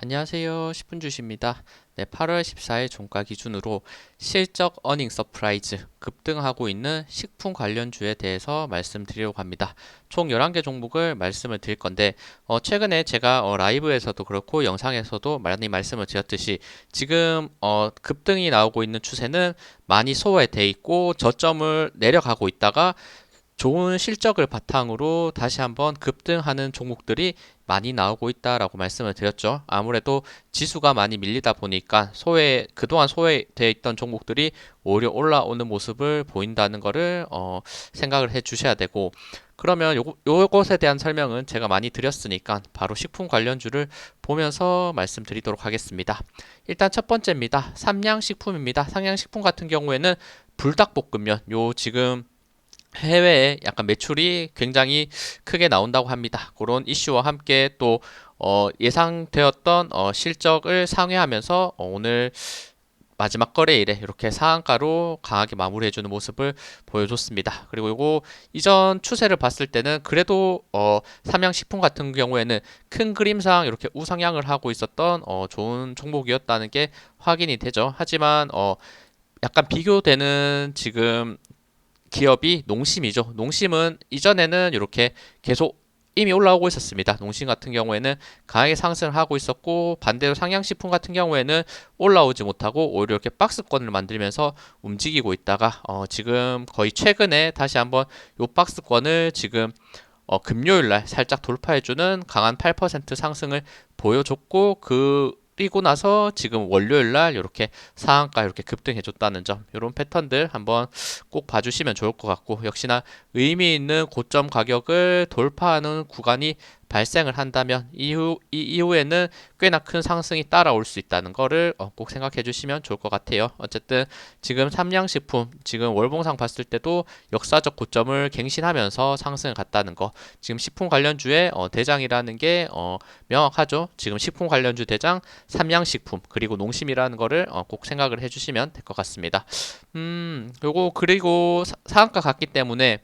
안녕하세요. 10분 주식입니다. 네, 8월 14일 종가 기준으로 실적 어닝 서프라이즈 급등하고 있는 식품 관련주에 대해서 말씀드리려고 합니다. 총 11개 종목을 말씀을 드릴 건데 최근에 제가 라이브에서도 그렇고 영상에서도 많이 말씀을 드렸듯이 지금 급등이 나오고 있는 추세는 많이 소외돼 있고 저점을 내려가고 있다가 좋은 실적을 바탕으로 다시 한번 급등하는 종목들이 많이 나오고 있다라고 말씀을 드렸죠. 아무래도 지수가 많이 밀리다 보니까 그동안 소외되어 있던 종목들이 오히려 올라오는 모습을 보인다는 것을 생각을 해 주셔야 되고, 그러면 요것에 대한 설명은 제가 많이 드렸으니까 바로 식품 관련주를 보면서 말씀드리도록 하겠습니다. 일단 첫 번째입니다. 삼양식품입니다. 삼양식품 같은 경우에는 불닭볶음면, 요 지금 해외에 약간 매출이 굉장히 크게 나온다고 합니다. 그런 이슈와 함께 또 예상되었던 실적을 상회하면서 오늘 마지막 거래일에 이렇게 상한가로 강하게 마무리해주는 모습을 보여줬습니다. 그리고 이거 이전 추세를 봤을 때는 그래도 삼양식품 같은 경우에는 큰 그림상 이렇게 우상향을 하고 있었던 좋은 종목이었다는 게 확인이 되죠. 하지만 약간 비교되는 지금 기업이 농심이죠. 농심은 이전에는 이렇게 계속 이미 올라오고 있었습니다. 농심 같은 경우에는 강하게 상승을 하고 있었고, 반대로 상향식품 같은 경우에는 올라오지 못하고 오히려 이렇게 박스권을 만들면서 움직이고 있다가 지금 거의 최근에 다시 한번 요 박스권을 지금 금요일 날 살짝 돌파해주는 강한 8% 상승을 보여줬고, 그리고 나서 지금 월요일 날 이렇게 상한가 이렇게 급등해줬다는 점, 이런 패턴들 한번 꼭 봐주시면 좋을 것 같고, 역시나 의미 있는 고점 가격을 돌파하는 구간이 발생을 한다면 이후에는 꽤나 큰 상승이 따라올 수 있다는 거를 꼭 생각해 주시면 좋을 것 같아요. 어쨌든 지금 삼양식품 지금 월봉상 봤을 때도 역사적 고점을 갱신하면서 상승을 갔다는 거, 지금 식품 관련주의 대장이라는 게 명확하죠. 지금 식품 관련주 대장 삼양식품 그리고 농심이라는 거를 꼭 생각을 해주시면 될 것 같습니다. 요거 그리고 상한가 갔기 때문에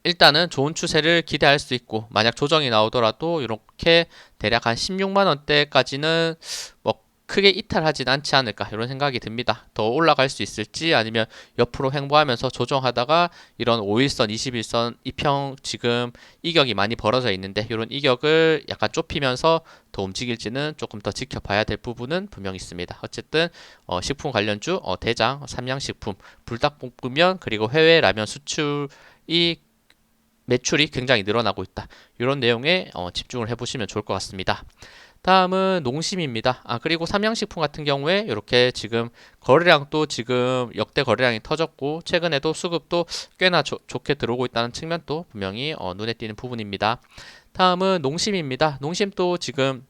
일단은 좋은 추세를 기대할 수 있고, 만약 조정이 나오더라도 이렇게 대략 한 16만 원대까지는 뭐 크게 이탈하진 않지 않을까 이런 생각이 듭니다. 더 올라갈 수 있을지, 아니면 옆으로 횡보하면서 조정하다가 이런 5일선, 21선 이평 지금 이격이 많이 벌어져 있는데 이런 이격을 약간 좁히면서 더 움직일지는 조금 더 지켜봐야 될 부분은 분명히 있습니다. 어쨌든 식품 관련주 대장 삼양식품, 불닭볶음면 그리고 해외 라면 수출이 매출이 굉장히 늘어나고 있다. 이런 내용에 집중을 해보시면 좋을 것 같습니다. 다음은 농심입니다. 그리고 삼양식품 같은 경우에 이렇게 지금 거래량도 지금 역대 거래량이 터졌고, 최근에도 수급도 꽤나 좋게 들어오고 있다는 측면도 분명히 눈에 띄는 부분입니다. 다음은 농심입니다. 농심도 지금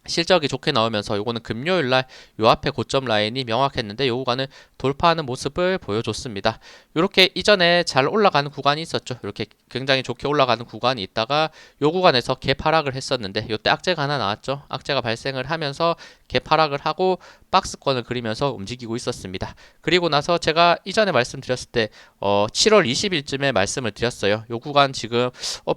실적이 좋게 나오면서 요거는 금요일 날 요 앞에 고점 라인이 명확했는데 요 구간을 돌파하는 모습을 보여줬습니다. 이렇게 이전에 잘 올라가는 구간이 있었죠. 이렇게 굉장히 좋게 올라가는 구간이 있다가 요 구간에서 개파락을 했었는데, 요때 악재가 하나 나왔죠. 악재가 발생을 하면서 개파락을 하고 박스권을 그리면서 움직이고 있었습니다. 그리고 나서 제가 이전에 말씀드렸을 때 7월 20일쯤에 말씀을 드렸어요. 요 구간 지금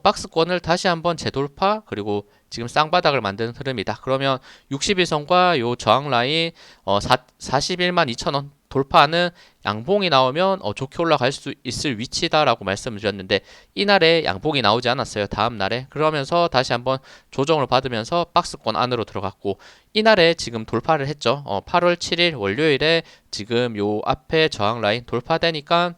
박스권을 다시 한번 재돌파, 그리고 지금 쌍바닥을 만드는 흐름이다. 그러면 61선과 요 저항 라인 41만 2천원 돌파하는 양봉이 나오면 좋게 올라갈 수 있을 위치다라고 말씀을 드렸는데, 이날에 양봉이 나오지 않았어요. 다음 날에. 그러면서 다시 한번 조정을 받으면서 박스권 안으로 들어갔고, 이날에 지금 돌파를 했죠. 8월 7일 월요일에 지금 요 앞에 저항 라인 돌파되니까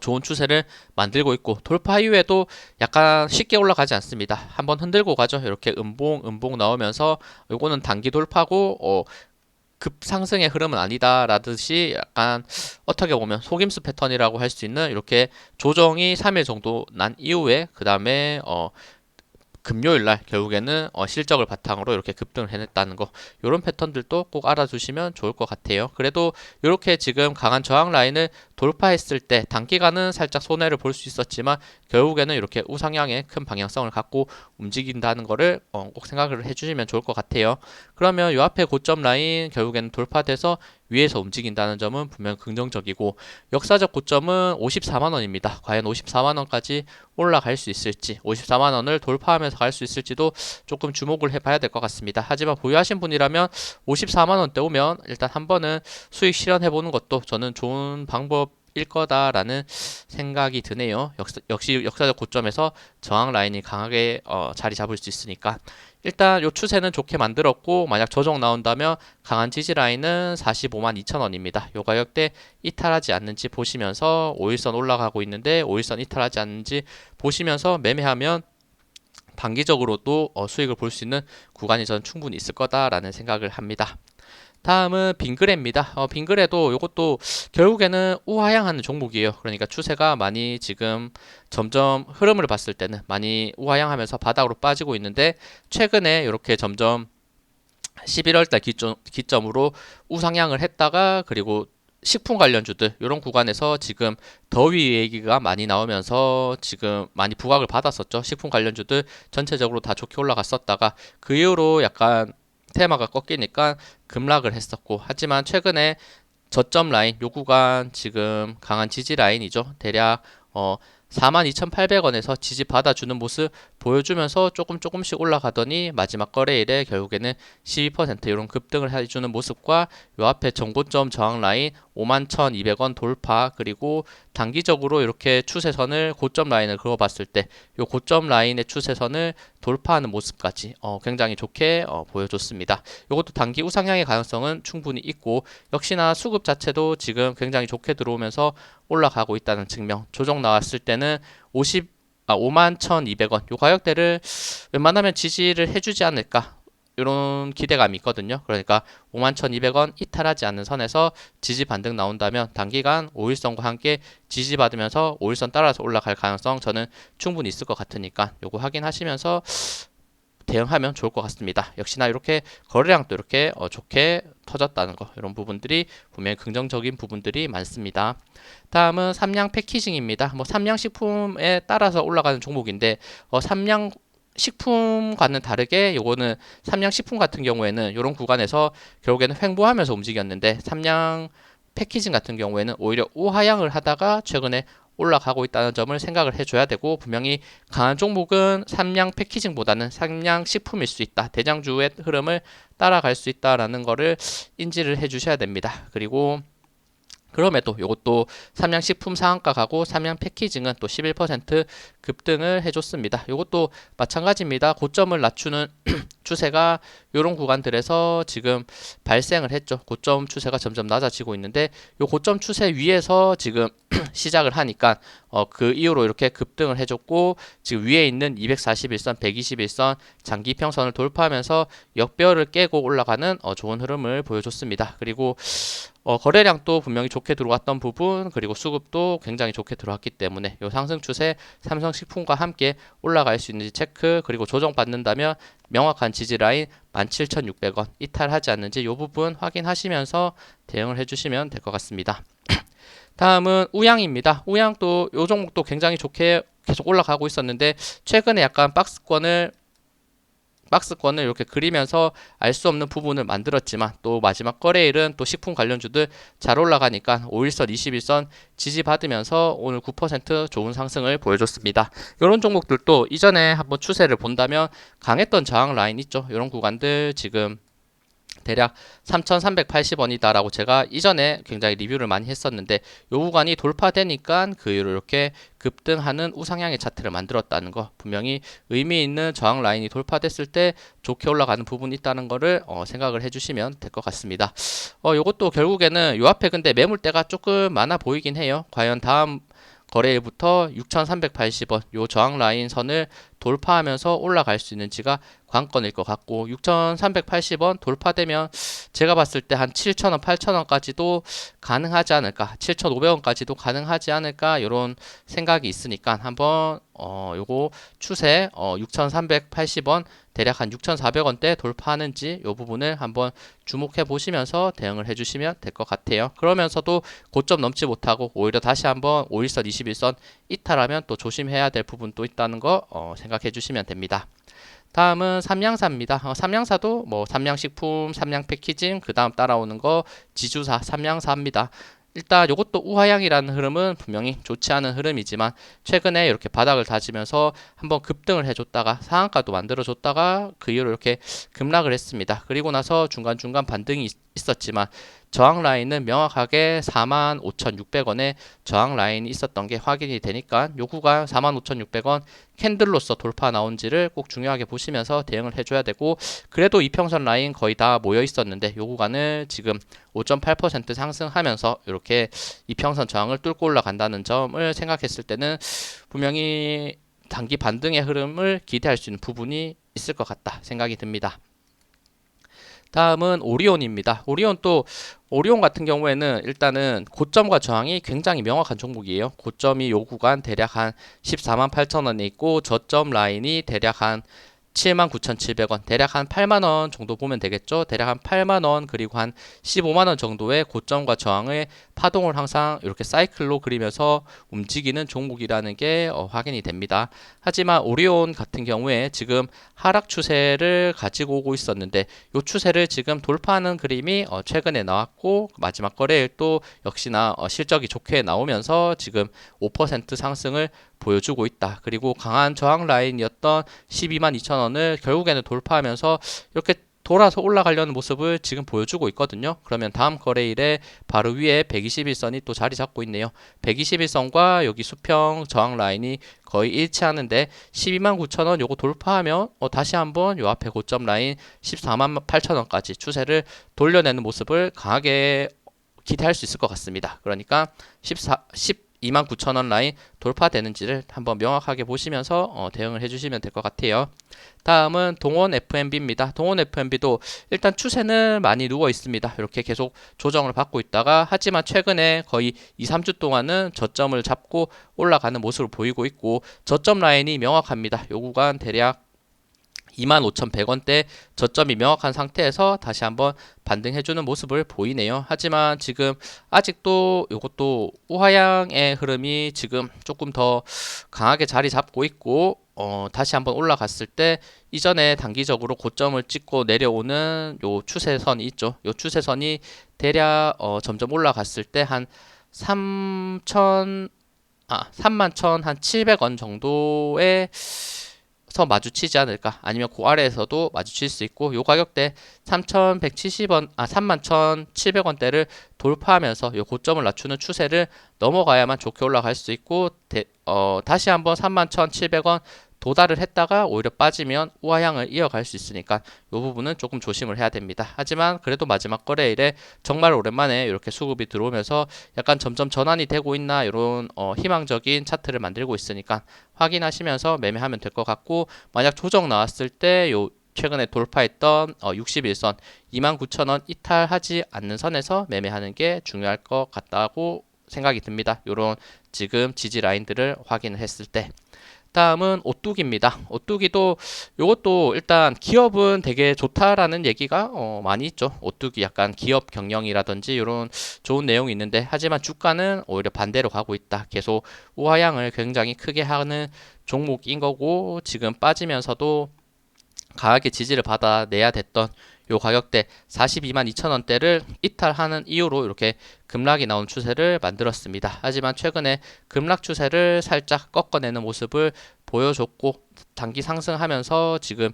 좋은 추세를 만들고 있고, 돌파 이후에도 약간 쉽게 올라가지 않습니다. 한번 흔들고 가죠. 이렇게 음봉 나오면서 요거는 단기 돌파고 급상승의 흐름은 아니다라듯이 약간 어떻게 보면 속임수 패턴이라고 할 수 있는, 이렇게 조정이 3일 정도 난 이후에 그 다음에 금요일 날 결국에는 실적을 바탕으로 이렇게 급등을 해냈다는 거, 이런 패턴들도 꼭 알아두시면 좋을 것 같아요. 그래도 이렇게 지금 강한 저항 라인을 돌파했을 때 단기간은 살짝 손해를 볼 수 있었지만 결국에는 이렇게 우상향의 큰 방향성을 갖고 움직인다는 거를 꼭 생각을 해주시면 좋을 것 같아요. 그러면 이 앞에 고점 라인 결국에는 돌파돼서 위에서 움직인다는 점은 분명 긍정적이고 역사적 고점은 54만 원입니다. 과연 54만 원까지 올라갈 수 있을지 54만 원을 돌파하면서 갈 수 있을지도 조금 주목을 해봐야 될 것 같습니다. 하지만 보유하신 분이라면 54만 원대 오면 일단 한 번은 수익 실현해보는 것도 저는 좋은 방법일 거다라는 생각이 드네요. 역시 역사적 고점에서 저항 라인이 강하게 자리 잡을 수 있으니까 일단 요 추세는 좋게 만들었고 만약 조정 나온다면 강한 지지 라인은 45만 2천 원입니다. 요 가격대 이탈하지 않는지 보시면서 5일선 올라가고 있는데 5일선 이탈하지 않는지 보시면서 매매하면 단기적으로도 수익을 볼 수 있는 구간이 저는 충분히 있을 거다라는 생각을 합니다. 다음은 빙그레입니다. 빙그레도 이것도 결국에는 우하향하는 종목이에요. 그러니까 추세가 많이 지금 점점 흐름을 봤을 때는 많이 우하향하면서 바닥으로 빠지고 있는데 최근에 이렇게 점점 11월 달 기점으로 우상향을 했다가 그리고 식품 관련주들 이런 구간에서 지금 더위 얘기가 많이 나오면서 지금 많이 부각을 받았었죠. 식품 관련주들 전체적으로 다 좋게 올라갔었다가 그 이후로 약간 테마가 꺾이니까 급락을 했었고 하지만 최근에 저점 라인 요 구간 지금 강한 지지 라인이죠. 대략 42,800원에서 지지 받아주는 모습 보여주면서 조금씩 올라가더니 마지막 거래일에 결국에는 12% 이런 급등을 해주는 모습과 요 앞에 정고점 저항 라인 51,200원 돌파 그리고 단기적으로 이렇게 추세선을 고점 라인을 그어봤을 때 요 고점 라인의 추세선을 돌파하는 모습까지 굉장히 좋게 보여줬습니다. 이것도 단기 우상향의 가능성은 충분히 있고 역시나 수급 자체도 지금 굉장히 좋게 들어오면서 올라가고 있다는 증명. 조정 나왔을 때는 51,200원 요 가격대를 웬만하면 지지를 해주지 않을까 이런 기대감이 있거든요. 그러니까 51,200원 이탈하지 않는 선에서 지지 반등 나온다면 단기간 5일선과 함께 지지받으면서 5일선 따라서 올라갈 가능성 저는 충분히 있을 것 같으니까 요거 확인하시면서 대응하면 좋을 것 같습니다. 역시나 이렇게 거래량도 이렇게 좋게 터졌다는 거 이런 부분들이 분명히 긍정적인 부분들이 많습니다. 다음은 삼양 패키징입니다. 뭐 삼양식품에 따라서 올라가는 종목인데 삼양 식품과는 다르게 요거는 삼양식품 같은 경우에는 이런 구간에서 결국에는 횡보하면서 움직였는데 삼양 패키징 같은 경우에는 오히려 우하향을 하다가 최근에 올라가고 있다는 점을 생각을 해줘야 되고 분명히 강한 종목은 삼양 패키징보다는 삼양 식품일 수 있다. 대장주의 흐름을 따라갈 수 있다라는 거를 인지를 해주셔야 됩니다. 그리고 그럼에도 이것도 삼양식품 상한가 가고 삼양 패키징은 또 11% 급등을 해줬습니다. 이것도 마찬가지입니다. 고점을 낮추는 추세가 이런 구간들에서 지금 발생을 했죠. 고점 추세가 점점 낮아지고 있는데 이 고점 추세 위에서 지금 시작을 하니까 그 이후로 이렇게 급등을 해줬고 지금 위에 있는 241선, 121선 장기 평선을 돌파하면서 역배열을 깨고 올라가는 좋은 흐름을 보여줬습니다. 그리고 거래량도 분명히 좋게 들어왔던 부분 그리고 수급도 굉장히 좋게 들어왔기 때문에 이 상승 추세 삼성식품과 함께 올라갈 수 있는지 체크 그리고 조정받는다면 명확한 지지 라인 17,600원 이탈하지 않는지 이 부분 확인하시면서 대응을 해주시면 될 것 같습니다. 다음은 우양입니다. 우양도 이 종목도 굉장히 좋게 계속 올라가고 있었는데 최근에 약간 박스권을 이렇게 그리면서 알 수 없는 부분을 만들었지만 또 마지막 거래일은 또 식품 관련주들 잘 올라가니까 5일선, 21선 지지받으면서 오늘 9% 좋은 상승을 보여줬습니다. 이런 종목들도 이전에 한번 추세를 본다면 강했던 저항 라인 있죠. 이런 구간들 지금 대략 3,380원이다라고 제가 이전에 굉장히 리뷰를 많이 했었는데 요 구간이 돌파되니까 그 이후로 이렇게 급등하는 우상향의 차트를 만들었다는 거 분명히 의미 있는 저항 라인이 돌파됐을 때 좋게 올라가는 부분이 있다는 거를 생각을 해주시면 될 것 같습니다. 요것도 결국에는 요 앞에 근데 매물대가 조금 많아 보이긴 해요. 과연 다음 거래일부터 6,380원 요 저항 라인 선을 돌파하면서 올라갈 수 있는지가 관건일 것 같고 6,380원 돌파되면 제가 봤을 때 한 7,000원, 8,000원까지도 가능하지 않을까 7,500원까지도 가능하지 않을까 이런 생각이 있으니까 한번 요거 추세 6,380원 대략 한 6,400원대 돌파하는지 이 부분을 한번 주목해 보시면서 대응을 해주시면 될 것 같아요. 그러면서도 고점 넘지 못하고 오히려 다시 한번 5일선, 21선 이탈하면 또 조심해야 될 부분도 있다는 거 생각해 주시면 됩니다. 다음은 삼양사입니다. 삼양사도 뭐 삼양식품, 삼양패키징, 그 다음 따라오는 거 지주사, 삼양사입니다. 일단 이것도 우하향이라는 흐름은 분명히 좋지 않은 흐름이지만 최근에 이렇게 바닥을 다지면서 한번 급등을 해줬다가 상한가도 만들어줬다가 그 이후로 이렇게 급락을 했습니다. 그리고 나서 중간중간 반등이 있었지만 저항 라인은 명확하게 45,600원에 저항 라인이 있었던 게 확인이 되니까 요 구간 45,600원 캔들로서 돌파 나온지를 꼭 중요하게 보시면서 대응을 해줘야 되고, 그래도 이평선 라인 거의 다 모여 있었는데 요 구간을 지금 5.8% 상승하면서 이렇게 이평선 저항을 뚫고 올라간다는 점을 생각했을 때는 분명히 단기 반등의 흐름을 기대할 수 있는 부분이 있을 것 같다 생각이 듭니다. 다음은 오리온입니다. 오리온 같은 경우에는 일단은 고점과 저항이 굉장히 명확한 종목이에요. 고점이 요 구간 대략 한 14만 8천 원에 있고 저점 라인이 대략 한 79,700원, 대략 한 8만원 정도 보면 되겠죠. 대략 한 8만원, 그리고 한 15만원 정도의 고점과 저항의 파동을 항상 이렇게 사이클로 그리면서 움직이는 종목이라는 게 확인이 됩니다. 하지만 오리온 같은 경우에 지금 하락 추세를 가지고 오고 있었는데 이 추세를 지금 돌파하는 그림이 최근에 나왔고, 마지막 거래일 또 역시나 실적이 좋게 나오면서 지금 5% 상승을 보여주고 있다. 그리고 강한 저항 라인이었던 12만 2천 원을 결국에는 돌파하면서 이렇게 돌아서 올라가려는 모습을 지금 보여주고 있거든요. 그러면 다음 거래일에 바로 위에 121선이 또 자리 잡고 있네요. 121선과 여기 수평 저항 라인이 거의 일치하는데 12만 9천 원 요거 돌파하면 다시 한번 요 앞에 고점 라인 14만 8천 원까지 추세를 돌려내는 모습을 강하게 기대할 수 있을 것 같습니다. 그러니까 12만 9천 원 라인 돌파되는지를 한번 명확하게 보시면서 대응을 해주시면 될 것 같아요. 다음은 동원 FMB입니다. 동원 FMB도 일단 추세는 많이 누워 있습니다. 이렇게 계속 조정을 받고 있다가, 하지만 최근에 거의 2, 3주 동안은 저점을 잡고 올라가는 모습을 보이고 있고, 저점 라인이 명확합니다. 요 구간 대략 25,100원대 저점이 명확한 상태에서 다시 한번 반등해주는 모습을 보이네요. 하지만 지금 아직도 이것도 우하향의 흐름이 지금 조금 더 강하게 자리 잡고 있고, 다시 한번 올라갔을 때 이전에 단기적으로 고점을 찍고 내려오는 요 추세선이 있죠. 요 추세선이 대략 점점 올라갔을 때 한 31,700원 정도의 서 마주치지 않을까, 아니면 그 아래에서도 마주칠 수 있고, 요 가격대 3,170원, 31,700원대를 돌파하면서 요 고점을 낮추는 추세를 넘어가야만 좋게 올라갈 수 있고, 다시 한번 31,700원 도달을 했다가 오히려 빠지면 우하향을 이어갈 수 있으니까 이 부분은 조금 조심을 해야 됩니다. 하지만 그래도 마지막 거래일에 정말 오랜만에 이렇게 수급이 들어오면서 약간 점점 전환이 되고 있나, 이런 희망적인 차트를 만들고 있으니까 확인하시면서 매매하면 될 것 같고, 만약 조정 나왔을 때 요 최근에 돌파했던 61선 29,000원 이탈하지 않는 선에서 매매하는 게 중요할 것 같다고 생각이 듭니다. 요런 지금 지지 라인들을 확인을 했을 때. 다음은 오뚜기입니다. 오뚜기도 요것도 일단 기업은 되게 좋다라는 얘기가 많이 있죠. 오뚜기 약간 기업 경영이라든지 이런 좋은 내용이 있는데, 하지만 주가는 오히려 반대로 가고 있다. 계속 우하향을 굉장히 크게 하는 종목인 거고, 지금 빠지면서도 강하게 지지를 받아내야 됐던 요 가격대 42만 2천 원대를 이탈하는 이유로 이렇게 급락이 나온 추세를 만들었습니다. 하지만 최근에 급락 추세를 살짝 꺾어내는 모습을 보여줬고, 단기 상승하면서 지금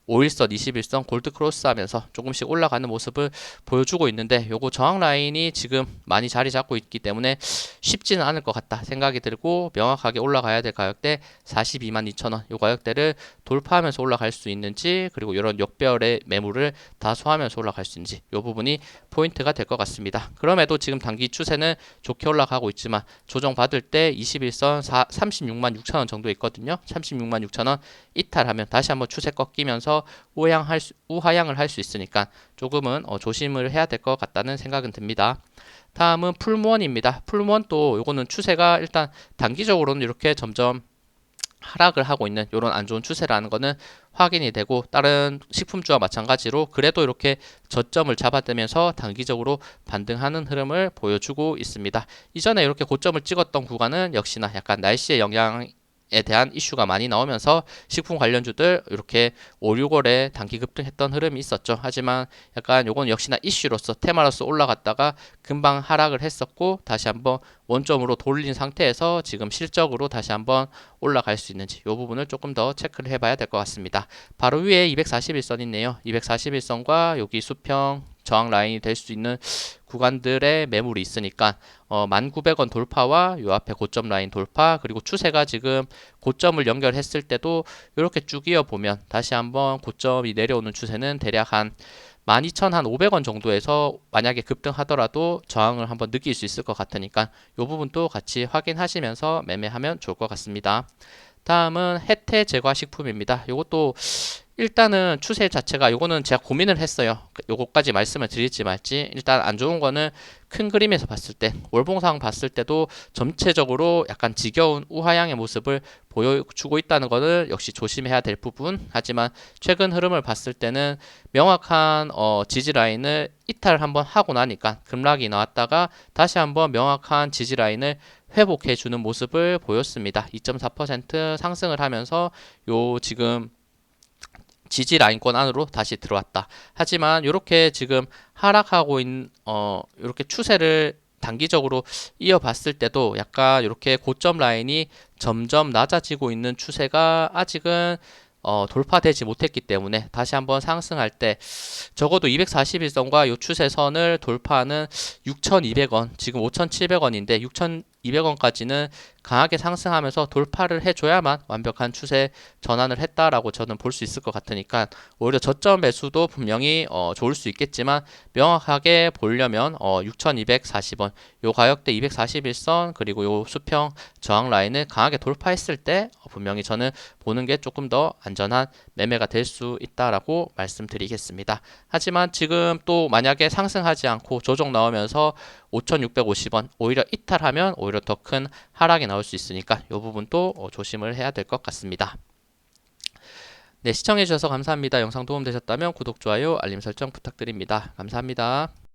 5일선, 21선 골드 크로스 하면서 조금씩 올라가는 모습을 보여주고 있는데, 요거 저항 라인이 지금 많이 자리 잡고 있기 때문에 쉽지는 않을 것 같다 생각이 들고, 명확하게 올라가야 될 가격대 42만 2천원 요 가격대를 돌파하면서 올라갈 수 있는지, 그리고 이런 역별의 매물을 다 소화하면서 올라갈 수 있는지, 요 부분이 포인트가 될 것 같습니다. 그럼에도 지금 단기 추세는 좋게 올라가고 있지만 조정 받을 때 21선 36만 6천원 정도 있거든요. 36만 6천원 이탈하면 다시 한번 추세 꺾이면서 우하향을 할 수 있으니까 조금은 조심을 해야 될 것 같다는 생각은 듭니다. 다음은 풀무원입니다. 풀무원도 요거는 추세가 일단 단기적으로는 이렇게 점점 하락을 하고 있는 이런 안 좋은 추세라는 거는 확인이 되고, 다른 식품주와 마찬가지로 그래도 이렇게 저점을 잡아대면서 단기적으로 반등하는 흐름을 보여주고 있습니다. 이전에 이렇게 고점을 찍었던 구간은 역시나 약간 날씨의 영향 에 대한 이슈가 많이 나오면서 식품 관련주들 이렇게 5, 6월에 단기 급등했던 흐름이 있었죠. 하지만 약간 요건 역시나 이슈로서 테마로서 올라갔다가 금방 하락을 했었고 다시 한번 원점으로 돌린 상태에서 지금 실적으로 다시 한번 올라갈 수 있는지 이 부분을 조금 더 체크를 해봐야 될 것 같습니다. 바로 위에 241선 있네요. 241선과 여기 수평 저항 라인이 될 수 있는 구간들의 매물이 있으니까 1900원 돌파와 요 앞에 고점 라인 돌파 그리고 추세가 지금 고점을 연결했을 때도 이렇게 쭉 이어보면 다시 한번 고점이 내려오는 추세는 대략 한 12,500원 정도에서 만약에 급등하더라도 저항을 한번 느낄 수 있을 것 같으니까 이 부분도 같이 확인하시면서 매매하면 좋을 것 같습니다. 다음은 혜태 제과식품입니다. 이것도 일단은 추세 자체가 요거는 제가 고민을 했어요. 요거까지 말씀을 드릴지 말지. 일단 안 좋은 거는 큰 그림에서 봤을 때 월봉상 봤을 때도 전체적으로 약간 지겨운 우하향의 모습을 보여주고 있다는 거는 역시 조심해야 될 부분. 하지만 최근 흐름을 봤을 때는 명확한 지지 라인을 이탈을 한번 하고 나니까 급락이 나왔다가 다시 한번 명확한 지지 라인을 회복해 주는 모습을 보였습니다. 2.4% 상승을 하면서 요 지금 지지 라인권 안으로 다시 들어왔다. 하지만 이렇게 지금 하락하고 있는 이렇게 추세를 단기적으로 이어봤을 때도 약간 이렇게 고점 라인이 점점 낮아지고 있는 추세가 아직은 돌파되지 못했기 때문에 다시 한번 상승할 때 적어도 241선과 이 추세선을 돌파하는 6,200원, 지금 5,700원인데 6,200원까지는 강하게 상승하면서 돌파를 해줘야만 완벽한 추세 전환을 했다라고 저는 볼 수 있을 것 같으니까 오히려 저점 매수도 분명히 좋을 수 있겠지만 명확하게 보려면 6,240원 요 가격대 241선 그리고 요 수평 저항 라인을 강하게 돌파했을 때 분명히 저는 보는 게 조금 더 안전한 매매가 될 수 있다라고 말씀드리겠습니다. 하지만 지금 또 만약에 상승하지 않고 조정 나오면서 5,650원 오히려 이탈하면 오히려 더 큰 하락이 나올 수 있으니까 이 부분도 조심을 해야 될 것 같습니다. 네, 시청해주셔서 감사합니다. 영상 도움되셨다면 구독, 좋아요, 알림 설정 부탁드립니다. 감사합니다.